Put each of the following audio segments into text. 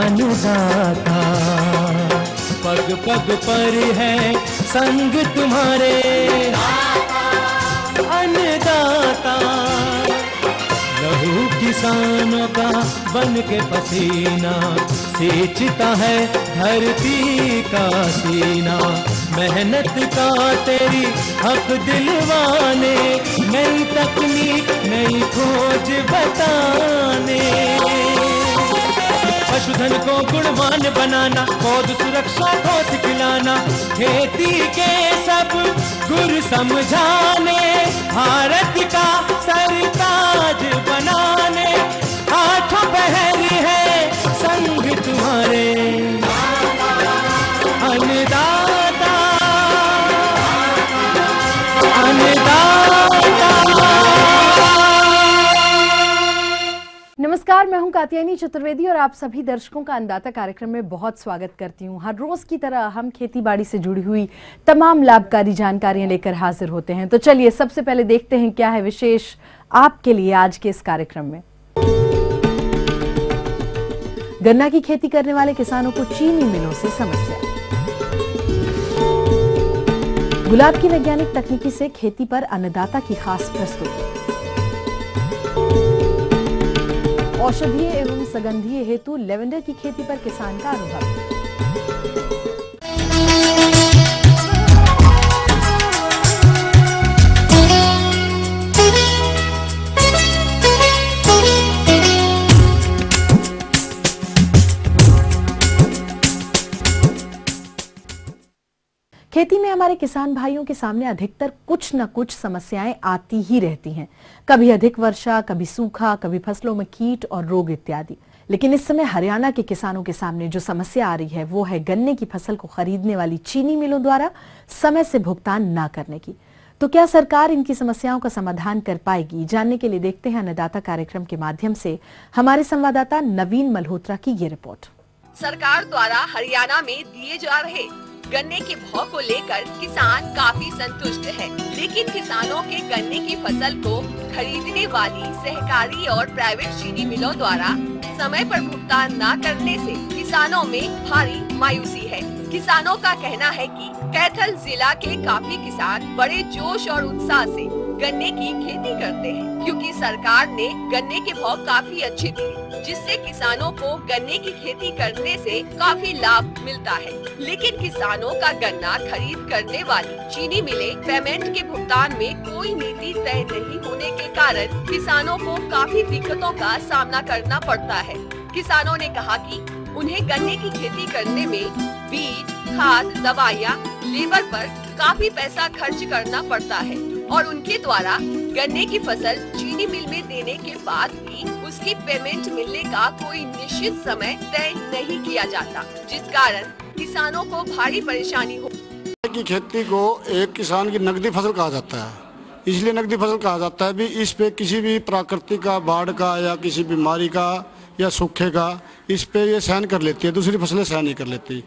अन्नदाता। पग पग पर है संग तुम्हारे अन्नदाता। लहू किसानों का बन के पसीना सींचता है धरती का सीना। मेहनत का तेरी हक दिलवाने, नई तकनीक नई खोज बताने। पशुधन को गुणवान बनाना, पौध सुरक्षा को सिखलाना, खेती के सब गुर समझाने, भारत का सरताज बनाने। आठों पहर है संग तुम्हारे अन्नदाता अन्नदाता। नमस्कार, मैं हूं कात्यायनी चतुर्वेदी और आप सभी दर्शकों का अन्नदाता कार्यक्रम में बहुत स्वागत करती हूं। हर रोज की तरह हम खेती बाड़ी से जुड़ी हुई तमाम लाभकारी जानकारियां लेकर हाजिर होते हैं। तो चलिए सबसे पहले देखते हैं क्या है विशेष आपके लिए आज के इस कार्यक्रम में। गन्ना की खेती करने वाले किसानों को चीनी मिलों से समस्या। गुलाब की वैज्ञानिक तकनीकी से खेती पर अन्नदाता की खास प्रस्तुति। औषधीय एवं सुगंधीय हेतु लेवेंडर की खेती पर किसान का अनुभव। खेती में हमारे किसान भाइयों के सामने अधिकतर कुछ न कुछ समस्याएं आती ही रहती हैं। कभी अधिक वर्षा, कभी सूखा, कभी फसलों में कीट और रोग इत्यादि। लेकिन इस समय हरियाणा के किसानों के सामने जो समस्या आ रही है वो है गन्ने की फसल को खरीदने वाली चीनी मिलों द्वारा समय से भुगतान न करने की। तो क्या सरकार इनकी समस्याओं का समाधान कर पाएगी? जानने के लिए देखते हैं अन्नदाता कार्यक्रम के माध्यम से हमारे संवाददाता नवीन मल्होत्रा की ये रिपोर्ट। सरकार द्वारा हरियाणा में दिए जा रहे गन्ने के भाव को लेकर किसान काफी संतुष्ट है, लेकिन किसानों के गन्ने की फसल को खरीदने वाली सहकारी और प्राइवेट चीनी मिलों द्वारा समय पर भुगतान न करने से किसानों में भारी मायूसी है। किसानों का कहना है कि कैथल जिला के काफी किसान बड़े जोश और उत्साह से गन्ने की खेती करते हैं, क्योंकि सरकार ने गन्ने के भाव काफी अच्छे दिए, जिससे किसानों को गन्ने की खेती करने से काफी लाभ मिलता है। लेकिन किसानों का गन्ना खरीद करने वाली चीनी मिलें पेमेंट के भुगतान में कोई नीति तय नहीं होने के कारण किसानों को काफी दिक्कतों का सामना करना पड़ता है। किसानों ने कहा कि उन्हें गन्ने की खेती करने में बीज, खाद, दवाइयाँ, लेबर पर काफी पैसा खर्च करना पड़ता है और उनके द्वारा गन्ने की फसल चीनी मिल में देने के बाद भी उसकी पेमेंट मिलने का कोई निश्चित समय तय नहीं किया जाता, जिस कारण किसानों को भारी परेशानी हो। की खेती को एक किसान की नकदी फसल कहा जाता है, इसलिए नकदी फसल कहा जाता है भी इस पे किसी भी प्राकृतिक का, बाढ़ का या किसी बीमारी का या सूखे का, इस पे ये सहन कर लेती है, दूसरी फसलें सहन नहीं कर लेती।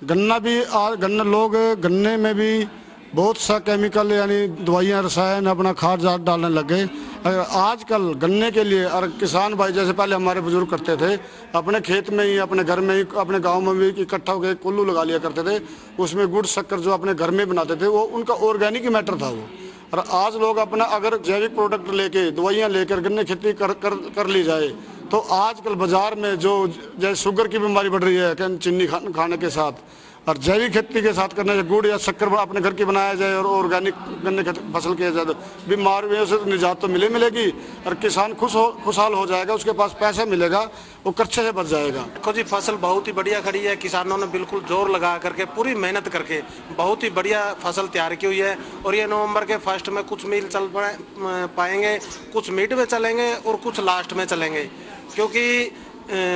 गन्ना भी गन्ना लोग गन्ने में भी बहुत सा केमिकल यानी दवाइयाँ, रसायन, अपना खाद डालने लग गए। अगर आजकल गन्ने के लिए और किसान भाई जैसे पहले हमारे बुजुर्ग करते थे, अपने खेत में ही, अपने घर में ही, अपने गांव में भी इकट्ठा होकर कुल्लू लगा लिया करते थे, उसमें गुड़ शक्कर जो अपने घर में बनाते थे वो उनका ऑर्गेनिक मैटर था वो। और आज लोग अपना अगर जैविक प्रोडक्ट लेके, दवाइयाँ लेकर गन्ने खेती कर ली जाए तो आजकल बाजार में जो जैसे शुगर की बीमारी बढ़ रही है चीनी खाने के साथ, और जैविक खेती के साथ करने से गुड़ या शक्कर अपने घर की बनाया जाए और ऑर्गेनिक गन्ने फसल किया जाए तो बीमारियों से निजात तो मिलेगी और किसान खुशहाल हो जाएगा, उसके पास पैसा मिलेगा, वो खर्चे से बच जाएगा। देखो जी, फसल बहुत ही बढ़िया खड़ी है, किसानों ने बिल्कुल जोर लगा करके पूरी मेहनत करके बहुत ही बढ़िया फसल तैयार की हुई है। और ये नवंबर के फर्स्ट में कुछ मील चल पाएंगे, कुछ मिड में चलेंगे और कुछ लास्ट में चलेंगे, क्योंकि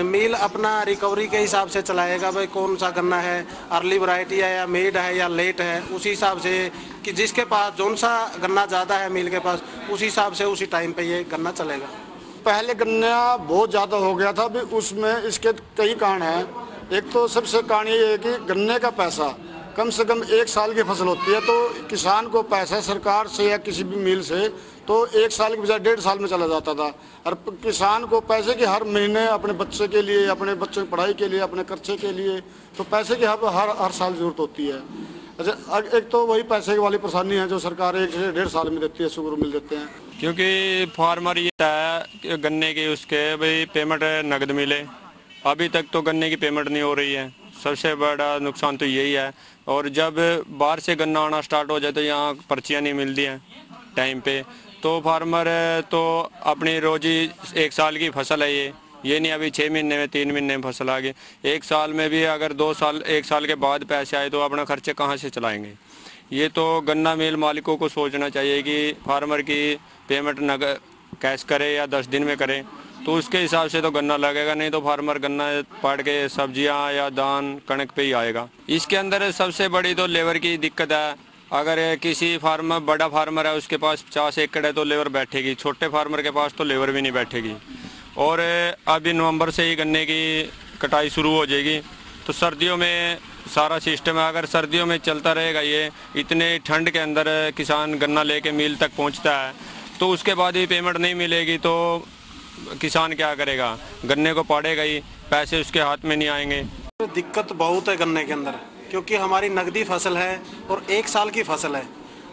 मील अपना रिकवरी के हिसाब से चलाएगा भाई कौन सा गन्ना है, अर्ली वैरायटी है या मिड है या लेट है, उसी हिसाब से कि जिसके पास जौन सा गन्ना ज़्यादा है मील के पास, उसी हिसाब से उसी टाइम पे ये गन्ना चलेगा। पहले गन्ना बहुत ज़्यादा हो गया था, अभी उसमें इसके कई कारण हैं। एक तो सबसे कारण ये है कि गन्ने का पैसा कम से कम 1 साल की फसल होती है तो किसान को पैसा सरकार से या किसी भी मिल से तो 1 साल की बजाय 1.5 साल में चला जाता था। और किसान को पैसे की हर महीने अपने बच्चे के लिए, अपने बच्चों की पढ़ाई के लिए, अपने खर्चे के लिए तो पैसे की हर साल जरूरत होती है। अच्छा, एक तो वही पैसे वाली परेशानी है जो सरकार 1 से 1.5 साल में देती है, शुरू मिल देते हैं। क्योंकि फार्मर ये है गन्ने की उसके भाई पेमेंट नगद मिले, अभी तक तो गन्ने की पेमेंट नहीं हो रही है, सबसे बड़ा नुकसान तो यही है। और जब बाहर से गन्ना आना स्टार्ट हो जाए तो यहाँ पर्चियाँ नहीं मिलती हैं टाइम पे, तो फार्मर तो अपनी रोजी 1 साल की फसल है ये नहीं अभी 6 महीने में 3 महीने में फसल आ गई। 1 साल में भी अगर 2 साल 1 साल के बाद पैसे आए तो अपना खर्चे कहाँ से चलाएंगे। ये तो गन्ना मिल मालिकों को सोचना चाहिए कि फार्मर की पेमेंट नगद कैश करे या 10 दिन में करे, तो उसके हिसाब से तो गन्ना लगेगा, नहीं तो फार्मर गन्ना पाड़ के सब्जियां या दान कणक पे ही आएगा। इसके अंदर सबसे बड़ी तो लेबर की दिक्कत है। अगर किसी फार्मर बड़ा फार्मर है उसके पास 50 एकड़ है तो लेबर बैठेगी, छोटे फार्मर के पास तो लेबर भी नहीं बैठेगी। और अभी नवंबर से ही गन्ने की कटाई शुरू हो जाएगी, तो सर्दियों में सारा सिस्टम है। अगर सर्दियों में चलता रहेगा ये, इतने ठंड के अंदर किसान गन्ना लेके मिल तक पहुंचता है, तो उसके बाद भी पेमेंट नहीं मिलेगी तो किसान क्या करेगा, गन्ने को पाड़ेगा ही, पैसे उसके हाथ में नहीं आएंगे। दिक्कत बहुत है गन्ने के अंदर, क्योंकि हमारी नकदी फसल है और 1 साल की फसल है।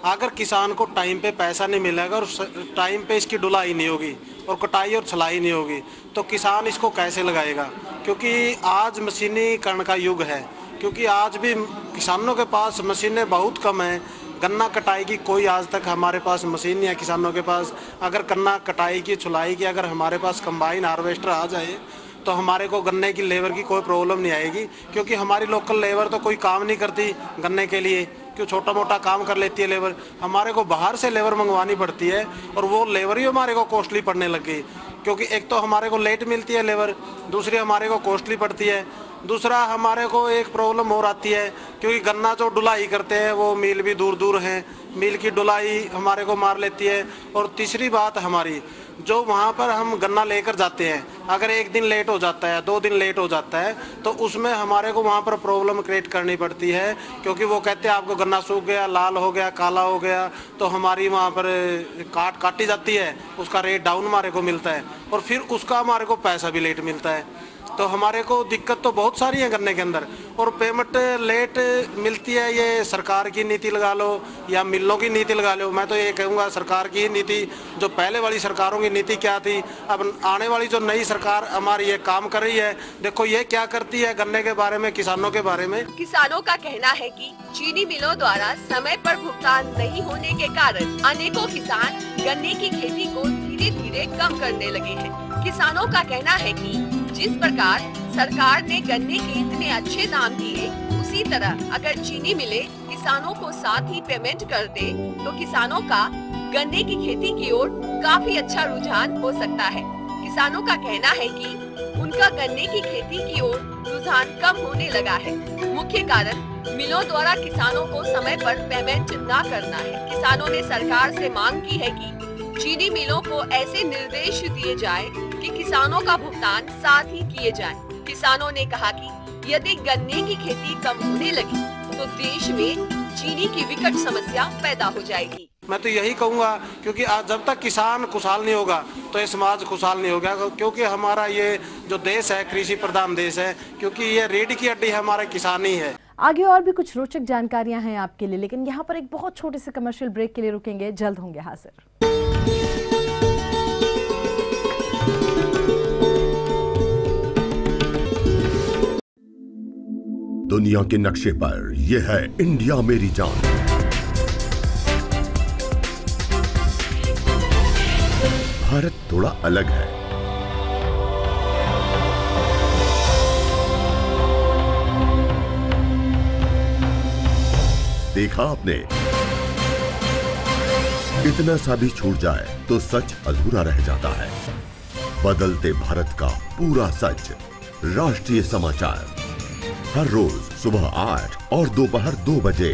अगर किसान को टाइम पे पैसा नहीं मिलेगा और टाइम पे इसकी ढुलाई नहीं होगी और कटाई और छलाई नहीं होगी तो किसान इसको कैसे लगाएगा। क्योंकि आज मशीनीकरण का युग है, क्योंकि आज भी किसानों के पास मशीनें बहुत कम हैं। गन्ना कटाई की कोई आज तक हमारे पास मशीन नहीं है किसानों के पास। अगर गन्ना कटाई की छुलाई की अगर हमारे पास कंबाइन हार्वेस्टर आ जाए तो हमारे को गन्ने की लेबर की कोई प्रॉब्लम नहीं आएगी, क्योंकि हमारी लोकल लेबर तो कोई काम नहीं करती गन्ने के लिए, क्यों छोटा मोटा काम कर लेती है लेबर। हमारे को बाहर से लेबर मंगवानी पड़ती है और वो लेबर ही हमारे को कॉस्टली पड़ने लग गई, क्योंकि एक तो हमारे को लेट मिलती है लेबर, दूसरी हमारे को कॉस्टली पड़ती है, दूसरा हमारे को एक प्रॉब्लम और आती है क्योंकि गन्ना जो ढुलाई करते हैं वो मिल भी दूर दूर हैं, मिल की ढुलाई हमारे को मार लेती है। और तीसरी बात हमारी, जो वहाँ पर हम गन्ना लेकर जाते हैं, अगर 1 दिन लेट हो जाता है, 2 दिन लेट हो जाता है तो उसमें हमारे को वहाँ पर प्रॉब्लम क्रिएट करनी पड़ती है, क्योंकि वो कहते हैं आपको गन्ना सूख गया, लाल हो गया, काला हो गया, तो हमारी वहाँ पर काटी जाती है, उसका रेट डाउन हमारे को मिलता है और फिर उसका हमारे को पैसा भी लेट मिलता है। तो हमारे को दिक्कत तो बहुत सारी है गन्ने के अंदर। और पेमेंट लेट मिलती है, ये सरकार की नीति लगा लो या मिलों की नीति लगा लो। मैं तो ये कहूँगा सरकार की नीति, जो पहले वाली सरकारों की नीति क्या थी, अब आने वाली जो नई सरकार हमारी ये काम कर रही है, देखो ये क्या करती है गन्ने के बारे में, किसानों के बारे में। किसानों का कहना है कि चीनी मिलों द्वारा समय पर भुगतान नहीं होने के कारण अनेकों किसान गन्ने की खेती को धीरे धीरे कम करने लगे हैं। किसानों का कहना है कि जिस प्रकार सरकार ने गन्ने के इतने अच्छे दाम दिए, उसी तरह अगर चीनी मिले किसानों को साथ ही पेमेंट कर दे तो किसानों का गन्ने की खेती की ओर काफी अच्छा रुझान हो सकता है। किसानों का कहना है कि उनका गन्ने की खेती की ओर रुझान कम होने लगा है। मुख्य कारण मिलों द्वारा किसानों को समय पर पेमेंट न करना है। किसानों ने सरकार से मांग की है कि चीनी मिलों को ऐसे निर्देश दिए जाए कि किसानों का भुगतान साथ ही किए जाए। किसानों ने कहा कि यदि गन्ने की खेती कम होने लगी तो देश में चीनी की विकट समस्या पैदा हो जाएगी। मैं तो यही कहूँगा, क्योंकि आज जब तक किसान खुशहाल नहीं होगा तो ये समाज खुशहाल नहीं होगा, क्योंकि हमारा ये जो देश है कृषि प्रधान देश है, क्योंकि ये रीढ़ की हड्डी हमारा किसान ही है। आगे और भी कुछ रोचक जानकारियां हैं आपके लिए, लेकिन यहाँ पर एक बहुत छोटे से कमर्शियल ब्रेक के लिए रुकेंगे, जल्द होंगे हाजिर। दुनिया के नक्शे पर यह है इंडिया मेरी जान। भारत थोड़ा अलग है। देखा आपने, इतना सा भी छूट जाए तो सच अधूरा रह जाता है। बदलते भारत का पूरा सच। राष्ट्रीय समाचार हर रोज सुबह 8 और दोपहर 2 बजे।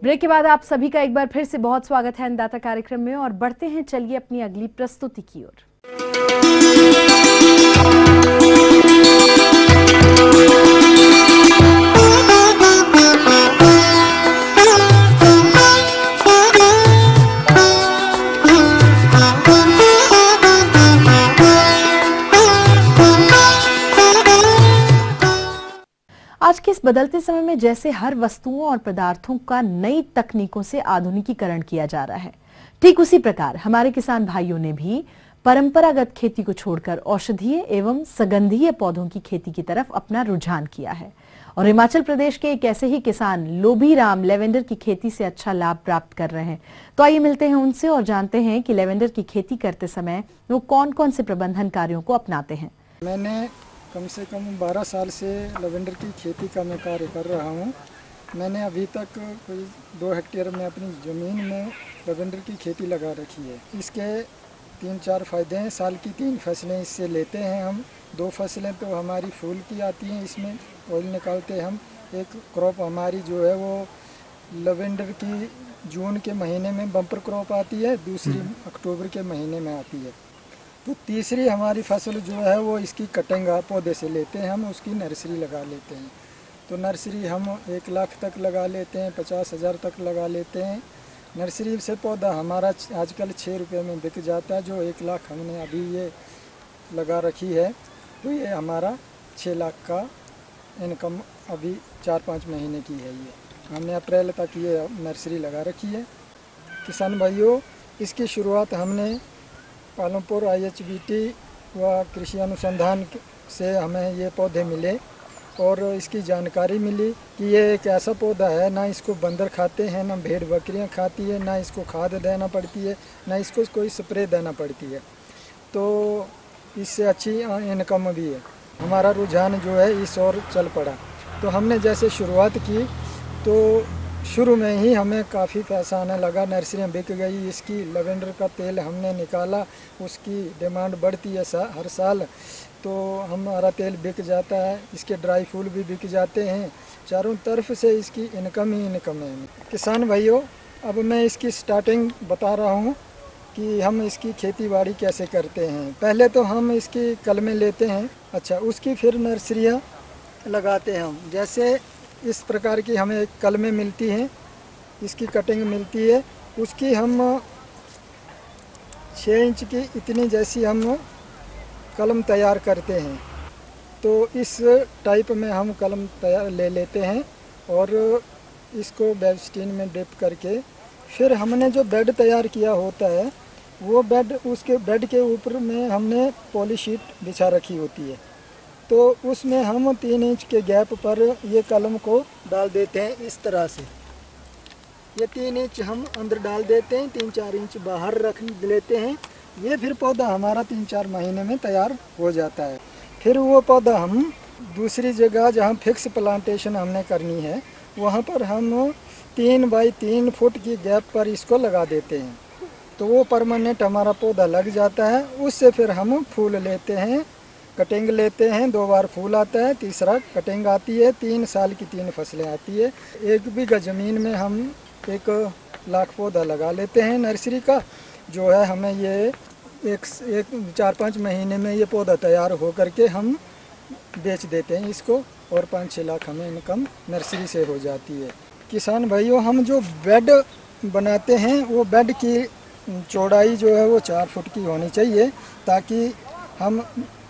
ब्रेक के बाद आप सभी का एक बार फिर से बहुत स्वागत है अन्नदाता कार्यक्रम में और बढ़ते हैं चलिए अपनी अगली प्रस्तुति की ओर। आज के इस बदलते समय में जैसे हर वस्तुओं और पदार्थों का नई तकनीकों से आधुनिकीकरण किया जा रहा है, ठीक उसी प्रकार हमारे किसान भाइयों ने भी परंपरागत खेती को छोड़कर औषधीय एवं सगंधीय पौधों की खेती की तरफ अपना रुझान किया है। और हिमाचल प्रदेश के एक ऐसे ही किसान लोभीराम लेवेंडर की खेती से अच्छा लाभ प्राप्त कर रहे हैं। तो आइए मिलते हैं उनसे और जानते हैं कि लेवेंडर की खेती करते समय वो कौन कौन से प्रबंधन कार्यों को अपनाते हैं। मैंने कम से कम 12 साल से लेवेंडर की खेती का मैं कार्य कर रहा हूँ। मैंने अभी तक कोई 2 हेक्टेयर में अपनी ज़मीन में लेवेंडर की खेती लगा रखी है। इसके 3-4 फ़ायदे हैं। साल की 3 फसलें इससे लेते हैं हम। 2 फसलें तो हमारी फूल की आती हैं, इसमें ऑयल निकालते हैं हम। एक क्रॉप हमारी जो है वो लेवेंडर की जून के महीने में बम्पर क्रॉप आती है, दूसरी अक्टूबर के महीने में आती है। तो तीसरी हमारी फसल जो है वो इसकी कटिंग पौधे से लेते हैं हम, उसकी नर्सरी लगा लेते हैं। तो नर्सरी हम 1 लाख तक लगा लेते हैं, 50,000 तक लगा लेते हैं। नर्सरी से पौधा हमारा आजकल 6 रुपये में बिक जाता है। जो 1 लाख हमने अभी ये लगा रखी है तो ये हमारा 6 लाख का इनकम अभी 4-5 महीने की है। ये हमने अप्रैल तक ये नर्सरी लगा रखी है। किसान भाइयों, इसकी शुरुआत हमने पालमपुर IHBT व कृषि अनुसंधान से हमें ये पौधे मिले और इसकी जानकारी मिली कि ये एक ऐसा पौधा है, ना इसको बंदर खाते हैं, ना भेड़ बकरियां खाती है, ना इसको खाद देना पड़ती है, ना इसको कोई स्प्रे देना पड़ती है। तो इससे अच्छी इनकम भी है। हमारा रुझान जो है इस ओर चल पड़ा। तो हमने जैसे शुरुआत की तो शुरू में ही हमें काफ़ी पैसा आने लगा, नर्सरियाँ बिक गई। इसकी लेवेंडर का तेल हमने निकाला, उसकी डिमांड बढ़ती है हर साल, तो हमारा तेल बिक जाता है। इसके ड्राई फूल भी बिक जाते हैं। चारों तरफ से इसकी इनकम ही इनकम है। किसान भाइयों, अब मैं इसकी स्टार्टिंग बता रहा हूँ कि हम इसकी खेती बाड़ी कैसे करते हैं। पहले तो हम इसकी कलमें लेते हैं, अच्छा उसकी फिर नर्सरियाँ लगाते हैं हम। जैसे इस प्रकार की हमें एक कलमें मिलती हैं, इसकी कटिंग मिलती है, उसकी हम 6 इंच की इतनी जैसी हम कलम तैयार करते हैं। तो इस टाइप में हम कलम तैयार ले लेते हैं और इसको बेबस्टीन में डिप करके फिर हमने जो बेड तैयार किया होता है वो बेड, उसके बेड के ऊपर में हमने पॉलीशीट बिछा रखी होती है। तो उसमें हम 3 इंच के गैप पर ये कलम को डाल देते हैं इस तरह से। ये 3 इंच हम अंदर डाल देते हैं, 3-4 इंच बाहर रख लेते हैं। ये फिर पौधा हमारा 3-4 महीने में तैयार हो जाता है। फिर वो पौधा हम दूसरी जगह जहाँ फिक्स प्लांटेशन हमने करनी है वहाँ पर हम 3 बाई 3 फुट की गैप पर इसको लगा देते हैं। तो वो परमानेंट हमारा पौधा लग जाता है। उससे फिर हम फूल लेते हैं, कटिंग लेते हैं। 2 बार फूल आता है, तीसरा कटिंग आती है। 3 साल की 3 फसलें आती है। 1 बीघा ज़मीन में हम 1 लाख पौधा लगा लेते हैं नर्सरी का। जो है हमें ये 4-5 महीने में ये पौधा तैयार हो करके हम बेच देते हैं इसको और 5-6 लाख हमें इनकम नर्सरी से हो जाती है। किसान भाइयों, हम जो बेड बनाते हैं वो बेड की चौड़ाई जो है वो 4 फुट की होनी चाहिए, ताकि हम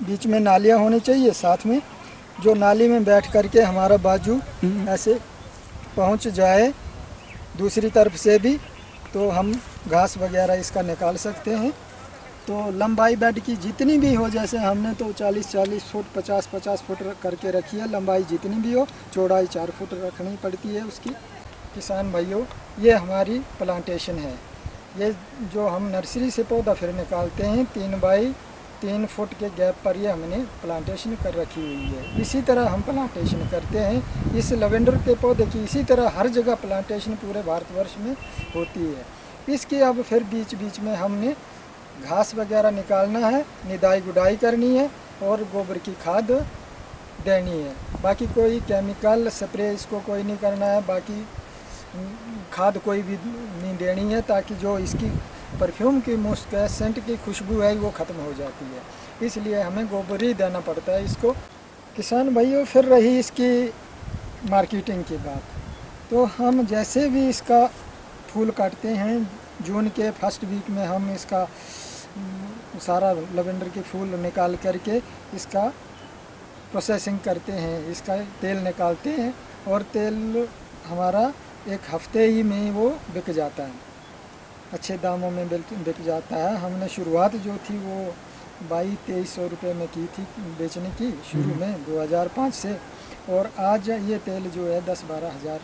बीच में नालियाँ होनी चाहिए साथ में, जो नाली में बैठ करके हमारा बाजू ऐसे पहुंच जाए दूसरी तरफ से भी, तो हम घास वगैरह इसका निकाल सकते हैं। तो लंबाई बेड की जितनी भी हो, जैसे हमने तो 40-40 फुट 50-50 फुट करके रखी है, लंबाई जितनी भी हो, चौड़ाई 4 फुट रखनी पड़ती है उसकी। किसान भाइयों, ये हमारी प्लांटेशन है। ये जो हम नर्सरी से पौधा फिर निकालते हैं 3 बाई 3 फुट के गैप पर ये हमने प्लांटेशन कर रखी हुई है। इसी तरह हम प्लांटेशन करते हैं इस लेवेंडर के पौधे की। इसी तरह हर जगह प्लांटेशन पूरे भारतवर्ष में होती है। इसकी अब फिर बीच बीच में हमने घास वगैरह निकालना है, निदाई गुडाई करनी है और गोबर की खाद देनी है। बाकी कोई केमिकल स्प्रे इसको कोई नहीं करना है। बाकी खाद कोई भी नहीं देनी है, ताकि जो इसकी परफ्यूम की मुश्क है, सेंट की खुशबू है, वो ख़त्म हो जाती है। इसलिए हमें गोबर ही देना पड़ता है इसको। किसान भाइयों, फिर रही इसकी मार्केटिंग की बात, तो हम जैसे भी इसका फूल काटते हैं, जून के फर्स्ट वीक में हम इसका सारा लवेंडर के फूल निकाल करके इसका प्रोसेसिंग करते हैं, इसका तेल निकालते हैं और तेल हमारा एक हफ्ते ही में वो बिक जाता है, अच्छे दामों में बिक जाता है। हमने शुरुआत जो थी वो 2200-2300 रुपये में की थी बेचने की शुरू में 2005 से, और आज ये तेल जो है 10-12 हज़ार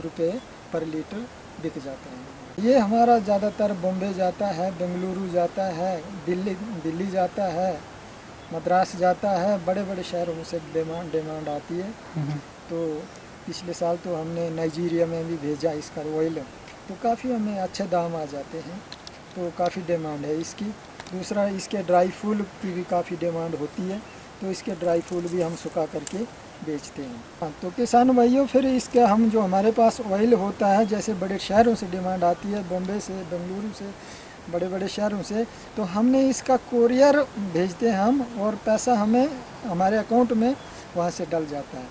रुपये पर लीटर बिक जाता है। ये हमारा ज़्यादातर बॉम्बे जाता है, बेंगलुरु जाता है, दिल्ली जाता है, मद्रास जाता है, बड़े बड़े शहरों से डिमांड आती है। तो पिछले साल तो हमने नाइजीरिया में भी भेजा इसका ऑयल, तो काफ़ी हमें अच्छे दाम आ जाते हैं, तो काफ़ी डिमांड है इसकी। दूसरा, इसके ड्राई फूल की भी काफ़ी डिमांड होती है, तो इसके ड्राई फूल भी हम सुखा करके बेचते हैं। हाँ, तो किसान भाइयों, फिर इसके हम जो हमारे पास ऑयल होता है, जैसे बड़े शहरों से डिमांड आती है, बॉम्बे से, बेंगलुरु से, बड़े बड़े शहरों से, तो हमने इसका कोरियर भेजते हैं हम, और पैसा हमें हमारे अकाउंट में वहाँ से डल जाता है,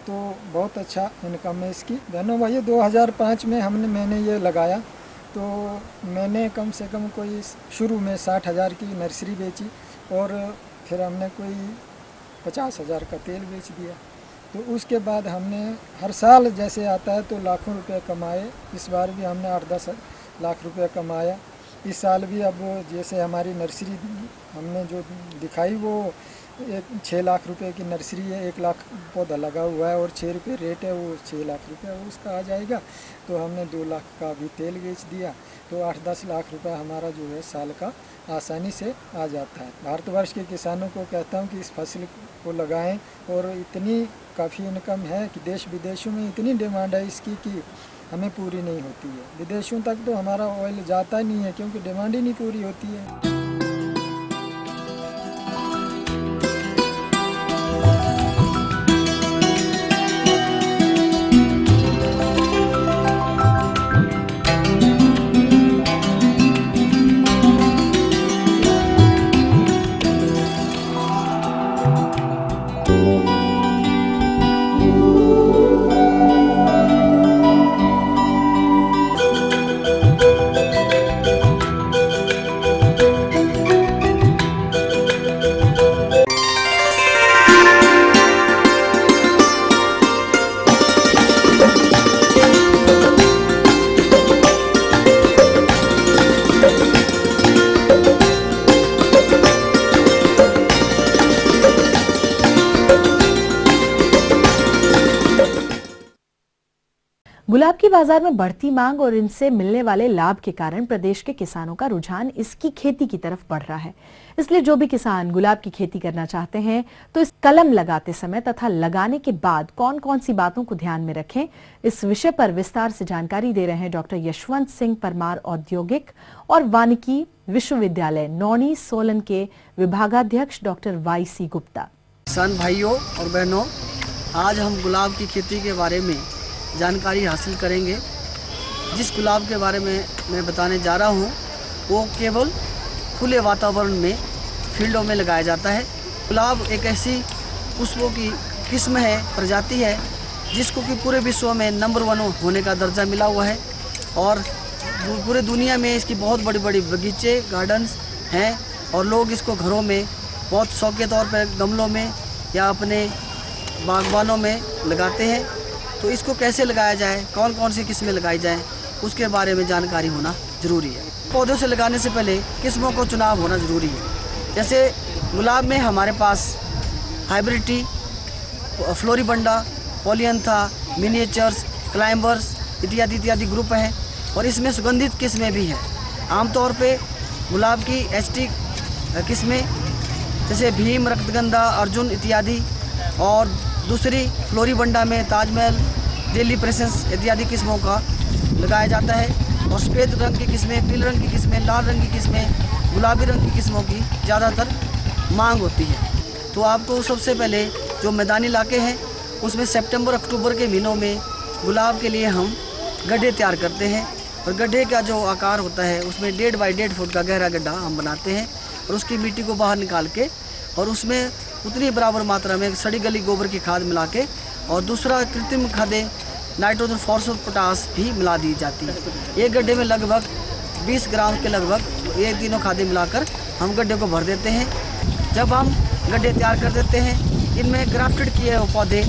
तो बहुत अच्छा इनकम है इसकी। बहनों भाइयों, 2005 में मैंने ये लगाया, तो मैंने कम से कम कोई शुरू में 60,000 की नर्सरी बेची, और फिर हमने कोई 50,000 का तेल बेच दिया। तो उसके बाद हमने हर साल जैसे आता है तो लाखों रुपए कमाए। इस बार भी हमने 8-10 लाख रुपए कमाया। इस साल भी अब जैसे हमारी नर्सरी हमने जो दिखाई वो 6 लाख रुपए की नर्सरी है, 1 लाख पौधा लगा हुआ है और 6 रुपये रेट है, वो 6 लाख रुपये उसका आ जाएगा। तो हमने 2 लाख का भी तेल बेच दिया, तो 8-10 लाख रुपए हमारा जो है साल का आसानी से आ जाता है। भारतवर्ष के किसानों को कहता हूँ कि इस फसल को लगाएं, और इतनी काफ़ी इनकम है कि देश विदेशों में इतनी डिमांड है इसकी कि हमें पूरी नहीं होती है। विदेशों तक तो हमारा ऑयल जाता ही नहीं है, क्योंकि डिमांड ही नहीं पूरी होती है। गुलाब की बाजार में बढ़ती मांग और इनसे मिलने वाले लाभ के कारण प्रदेश के किसानों का रुझान इसकी खेती की तरफ बढ़ रहा है। इसलिए जो भी किसान गुलाब की खेती करना चाहते हैं तो इस कलम लगाते समय तथा लगाने के बाद कौन कौन सी बातों को ध्यान में रखें, इस विषय पर विस्तार से जानकारी दे रहे हैं डॉक्टर यशवंत सिंह परमार, औद्योगिक और वानिकी विश्वविद्यालय नौणी सोलन के विभागाध्यक्ष डॉक्टर YC गुप्ता। किसान भाइयों और बहनों, आज हम गुलाब की खेती के बारे में जानकारी हासिल करेंगे। जिस गुलाब के बारे में मैं बताने जा रहा हूँ वो केवल खुले वातावरण में फील्डों में लगाया जाता है। गुलाब एक ऐसी पुष्पों की किस्म है, प्रजाति है, जिसको कि पूरे विश्व में नंबर 1 होने का दर्जा मिला हुआ है, और पूरे दुनिया में इसकी बहुत बड़ी बड़ी बगीचे, गार्डन्स हैं, और लोग इसको घरों में बहुत शौक के तौर पर गमलों में या अपने बागवानों में लगाते हैं। तो इसको कैसे लगाया जाए, कौन कौन सी किस्में लगाई जाएं, उसके बारे में जानकारी होना ज़रूरी है। पौधों से लगाने से पहले किस्मों को चुनाव होना ज़रूरी है। जैसे गुलाब में हमारे पास hybrid tea, floribunda, polyantha, miniatures, climbers इत्यादि इत्यादि ग्रुप हैं, और इसमें सुगंधित किस्में भी हैं। आमतौर पे गुलाब की HT किस्में जैसे भीम, रक्तगंधा, अर्जुन इत्यादि, और दूसरी फ्लोरिबंडा में ताजमहल, दिल्ली प्रेसेंस इत्यादि किस्मों का लगाया जाता है। और सफ़ेद रंग की किस्में, पीले रंग की किस्में, लाल रंग की किस्में, गुलाबी रंग की किस्मों की ज़्यादातर मांग होती है। तो आपको सबसे पहले जो मैदानी इलाके हैं उसमें सितंबर अक्टूबर के महीनों में गुलाब के लिए हम गड्ढे तैयार करते हैं और गड्ढे का जो आकार होता है उसमें 1.5 बाई 1.5 फुट का गहरा गड्ढा हम बनाते हैं और उसकी मिट्टी को बाहर निकाल के और उसमें उतनी बराबर मात्रा में सड़ी गली गोबर की खाद मिला के और दूसरा कृत्रिम खादें नाइट्रोजन, फॉस्फोरस, पोटास भी मिला दी जाती है। एक गड्ढे में लगभग 20 ग्राम के लगभग ये तीनों खादें मिलाकर हम गड्ढे को भर देते हैं। जब हम गड्ढे तैयार कर देते हैं, इनमें ग्राफ्टेड किए हुए पौधे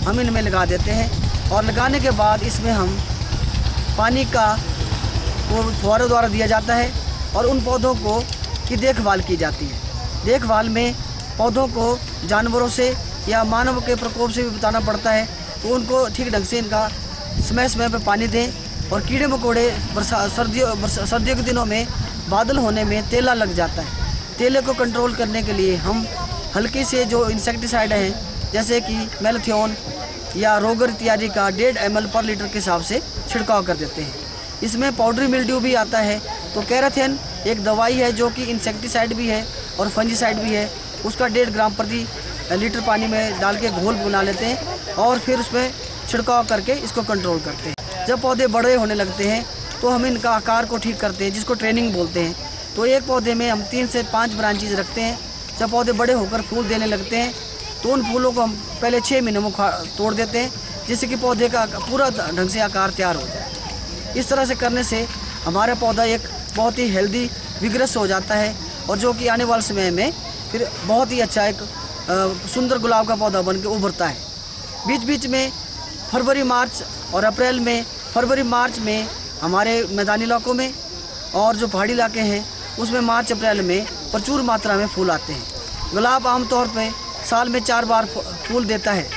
हम इनमें लगा देते हैं और लगाने के बाद इसमें हम पानी का वो फुहारों द्वारा दिया जाता है और उन पौधों को की देखभाल की जाती है। देखभाल में पौधों को जानवरों से या मानव के प्रकोप से भी बचाना पड़ता है, तो उनको ठीक ढंग से इनका समय समय पर पानी दें। और कीड़े मकोड़े सर्दियों के दिनों में बादल होने में तेला लग जाता है। तेले को कंट्रोल करने के लिए हम हल्की से जो इंसेक्टिसाइड हैं जैसे कि मेलाथियोन या रोगर इत्यादि का 1.5 ml पर लीटर के हिसाब से छिड़काव कर देते हैं। इसमें पाउडरी मिल्ड्यू भी आता है, तो कैराथेन एक दवाई है जो कि इंसेक्टिसाइड भी है और फंजीसाइड भी है। उसका 1.5 ग्राम प्रति लीटर पानी में डाल के घोल बना लेते हैं और फिर उसमें छिड़काव करके इसको कंट्रोल करते हैं। जब पौधे बड़े होने लगते हैं तो हम इनका आकार को ठीक करते हैं, जिसको ट्रेनिंग बोलते हैं। तो एक पौधे में हम 3 से 5 ब्रांचेज रखते हैं। जब पौधे बड़े होकर फूल देने लगते हैं तो उन फूलों को हम पहले 6 महीने में तोड़ देते हैं, जिससे कि पौधे का पूरा ढंग से आकार तैयार हो जाए। इस तरह से करने से हमारा पौधा एक बहुत ही हेल्दी विग्रस हो जाता है और जो कि आने वाले समय में फिर बहुत ही अच्छा एक सुंदर गुलाब का पौधा बन के उभरता है। बीच बीच में फरवरी मार्च और अप्रैल में फरवरी मार्च में हमारे मैदानी इलाकों में और जो पहाड़ी इलाके हैं उसमें मार्च अप्रैल में प्रचुर मात्रा में फूल आते हैं। गुलाब आमतौर पे साल में 4 बार फूल देता है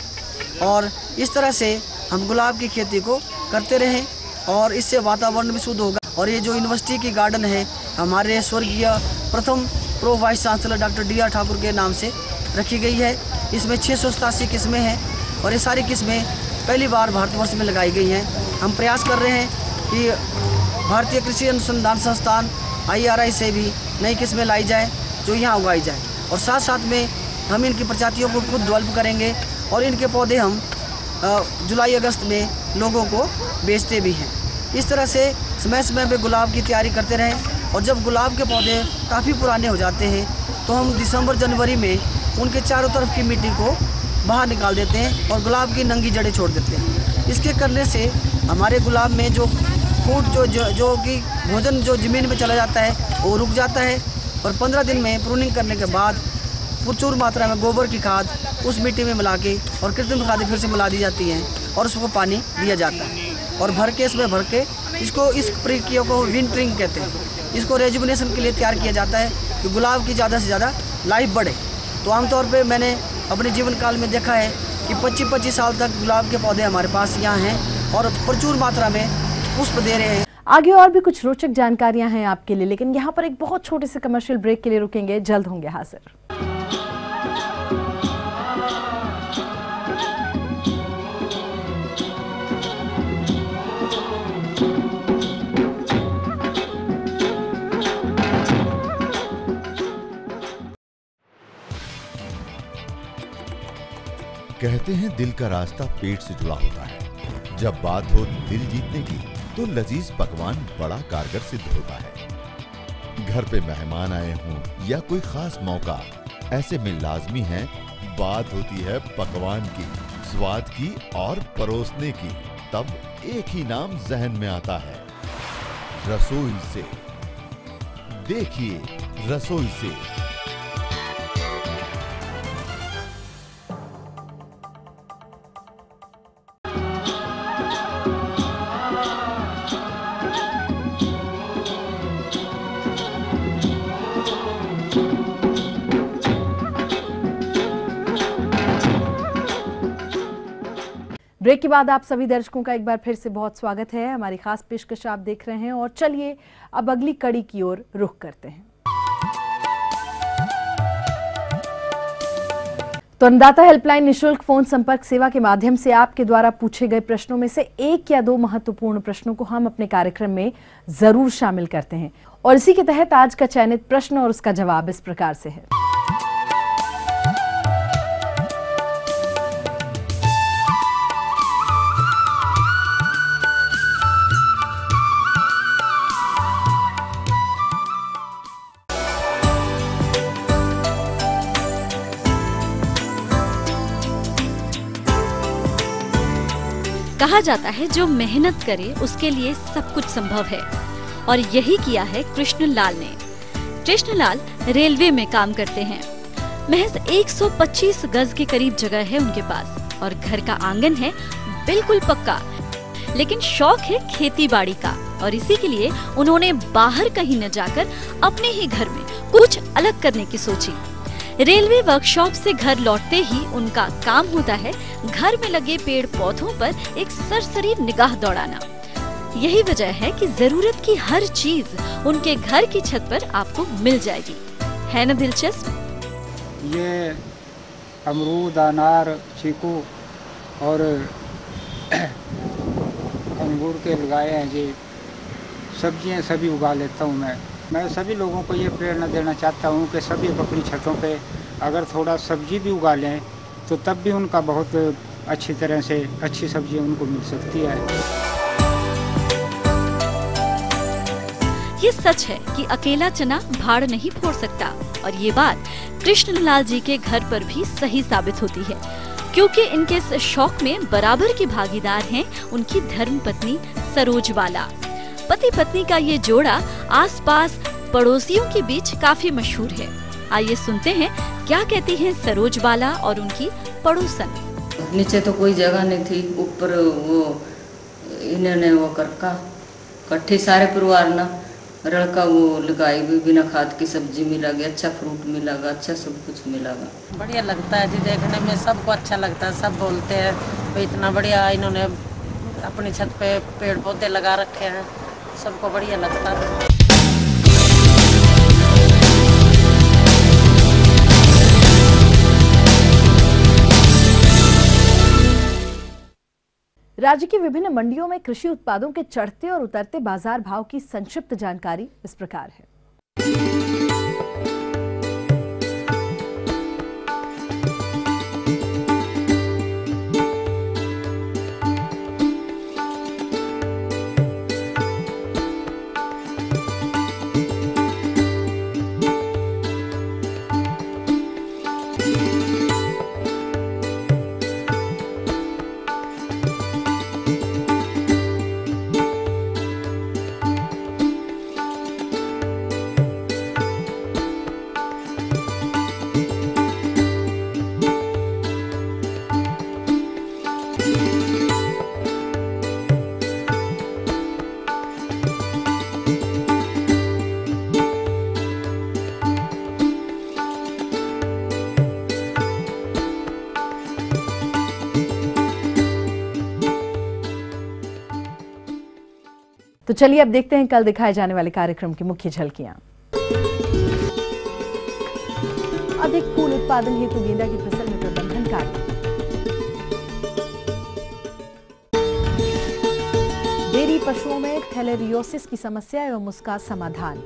और इस तरह से हम गुलाब की खेती को करते रहें और इससे वातावरण भी शुद्ध होगा। और ये जो यूनिवर्सिटी की गार्डन है हमारे स्वर्गीय प्रथम pro vice chancellor doctor DR Thakur के नाम से रखी गई है। इसमें 687 किस्में हैं और ये सारी किस्में पहली बार भारतवर्ष में लगाई गई हैं। हम प्रयास कर रहे हैं कि भारतीय कृषि अनुसंधान संस्थान IRI से भी नई किस्में लाई जाए जो यहाँ उगाई जाए और साथ साथ में हम इनकी प्रजातियों को खुद डेवलप करेंगे और इनके पौधे हम जुलाई अगस्त में लोगों को बेचते भी हैं। इस तरह से समय समय पे गुलाब की तैयारी करते रहें और जब गुलाब के पौधे काफ़ी पुराने हो जाते हैं तो हम दिसंबर जनवरी में उनके चारों तरफ की मिट्टी को बाहर निकाल देते हैं और गुलाब की नंगी जड़ें छोड़ देते हैं। इसके करने से हमारे गुलाब में जो फूड जो कि भोजन जो ज़मीन में चला जाता है वो रुक जाता है और 15 दिन में प्रूनिंग करने के बाद प्रचुर मात्रा में गोबर की खाद उस मिट्टी में मिला के और कृत्रिम खादें फिर से मिला दी जाती हैं और उसको पानी दिया जाता है और भर के इसमें भर के इसको इस प्रक्रिया को विंटरिंग कहते हैं। इसको रेजुविनेशन के लिए तैयार किया जाता है कि गुलाब की ज़्यादा से ज़्यादा लाइफ बढ़े। तो आमतौर पे मैंने अपने जीवन काल में देखा है कि 25-25 साल तक गुलाब के पौधे हमारे पास यहाँ हैं और प्रचुर मात्रा में पुष्प दे रहे हैं। आगे और भी कुछ रोचक जानकारियां हैं आपके लिए, लेकिन यहाँ पर एक बहुत छोटे से कमर्शियल ब्रेक के लिए रुकेंगे, जल्द होंगे हाजिर। कहते हैं दिल का रास्ता पेट से जुड़ा होता है। जब बात हो दिल जीतने की तो लजीज पकवान बड़ा कारगर सिद्ध होता है। घर पे मेहमान आए हों या कोई खास मौका, ऐसे में लाजमी है बात होती है पकवान की, स्वाद की और परोसने की। तब एक ही नाम जहन में आता है, रसोई से। देखिए रसोई से। ब्रेक के बाद आप सभी दर्शकों का एक बार फिर से बहुत स्वागत है। हमारी खास पेशकश आप देख रहे हैं और चलिए अब अगली कड़ी की ओर रुख करते हैं। तो अन्नदाता हेल्पलाइन निशुल्क फोन संपर्क सेवा के माध्यम से आपके द्वारा पूछे गए प्रश्नों में से 1 या 2 महत्वपूर्ण प्रश्नों को हम अपने कार्यक्रम में जरूर शामिल करते हैं और इसी के तहत आज का चयनित प्रश्न और उसका जवाब इस प्रकार से है। कहा जाता है जो मेहनत करे उसके लिए सब कुछ संभव है, और यही किया है कृष्णलाल ने। कृष्णलाल रेलवे में काम करते हैं। महज 125 गज के करीब जगह है उनके पास और घर का आंगन है बिल्कुल पक्का, लेकिन शौक है खेती बाड़ी का, और इसी के लिए उन्होंने बाहर कहीं न जाकर अपने ही घर में कुछ अलग करने की सोची। रेलवे वर्कशॉप से घर लौटते ही उनका काम होता है घर में लगे पेड़ पौधों पर एक सरसरी निगाह दौड़ाना। यही वजह है कि जरूरत की हर चीज उनके घर की छत पर आपको मिल जाएगी। है ना दिलचस्प? ये अमरूद, अनार, चीकू और अंगूर के लगाए हैं जी। सब्जियां सभी उगा लेता हूँ मैं सभी लोगों को ये प्रेरणा देना चाहता हूँ कि सभी अपनी छतों पे अगर थोड़ा सब्जी भी उगा लें तो तब भी उनका बहुत अच्छी तरह से अच्छी सब्जी उनको मिल सकती है। ये सच है कि अकेला चना भाड़ नहीं फोड़ सकता, और ये बात कृष्णलाल जी के घर पर भी सही साबित होती है, क्योंकि इनके इस शौक में बराबर की भागीदार हैं उनकी धर्मपत्नी सरोज बाला। पति पत्नी का ये जोड़ा आसपास पड़ोसियों के बीच काफी मशहूर है। आइए सुनते हैं क्या कहती हैं सरोज बाला और उनकी पड़ोसन। नीचे तो कोई जगह नहीं थी, ऊपर वो इन्होंने वो करका कट्ठी सारे परिवार ना रड़का वो लगाई भी, बिना खाद की सब्जी मिलागी, अच्छा फ्रूट मिलागा, अच्छा सब कुछ मिलागा। बढ़िया लगता है जी देखने में, सबको अच्छा लगता है। सब बोलते हैं भाई इतना बढ़िया इन्होंने अपनी छत पे पेड़ पौधे लगा रखे हैं, सबको बढ़िया लगता है। राज्य की विभिन्न मंडियों में कृषि उत्पादों के चढ़ते और उतरते बाजार भाव की संक्षिप्त जानकारी इस प्रकार है। तो चलिए अब देखते हैं कल दिखाए जाने वाले कार्यक्रम की मुख्य झलकियां। अधिक फूल उत्पादन हेतु गेंदा की फसल में प्रबंधन कार्य। डेयरी पशुओं में थैलेरियोसिस की समस्या एवं उसका समाधान।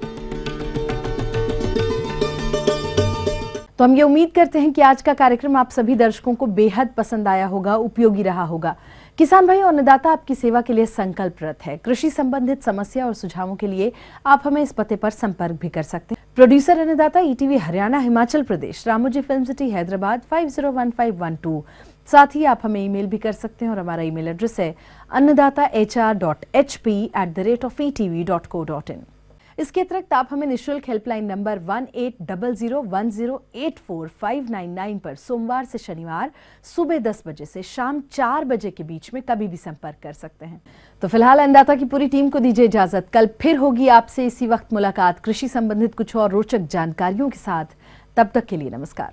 तो हम ये उम्मीद करते हैं कि आज का कार्यक्रम आप सभी दर्शकों को बेहद पसंद आया होगा, उपयोगी रहा होगा। किसान भाई और अन्नदाता आपकी सेवा के लिए संकल्परत है। कृषि संबंधित समस्या और सुझावों के लिए आप हमें इस पते पर संपर्क भी कर सकते हैं। प्रोड्यूसर अन्नदाता ETV Haryana Himachal Pradesh, Ramoji film city Hyderabad 501512। साथ ही आप हमें ईमेल भी कर सकते हैं और हमारा ईमेल एड्रेस है annadaata.hp@etv.co.in। इसके अतिरिक्त आप हमें निःशुल्क हेल्पलाइन नंबर 1800108599 पर सोमवार से शनिवार सुबह 10 बजे से शाम 4 बजे के बीच में कभी भी संपर्क कर सकते हैं। तो फिलहाल अन्नदाता की पूरी टीम को दीजिए इजाजत। कल फिर होगी आपसे इसी वक्त मुलाकात कृषि संबंधित कुछ और रोचक जानकारियों के साथ। तब तक के लिए नमस्कार।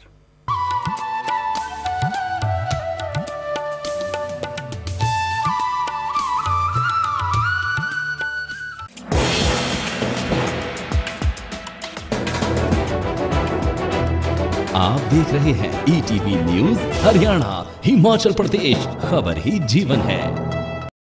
आप देख रहे हैं ईटीवी न्यूज़ हरियाणा हिमाचल प्रदेश, खबर ही जीवन है।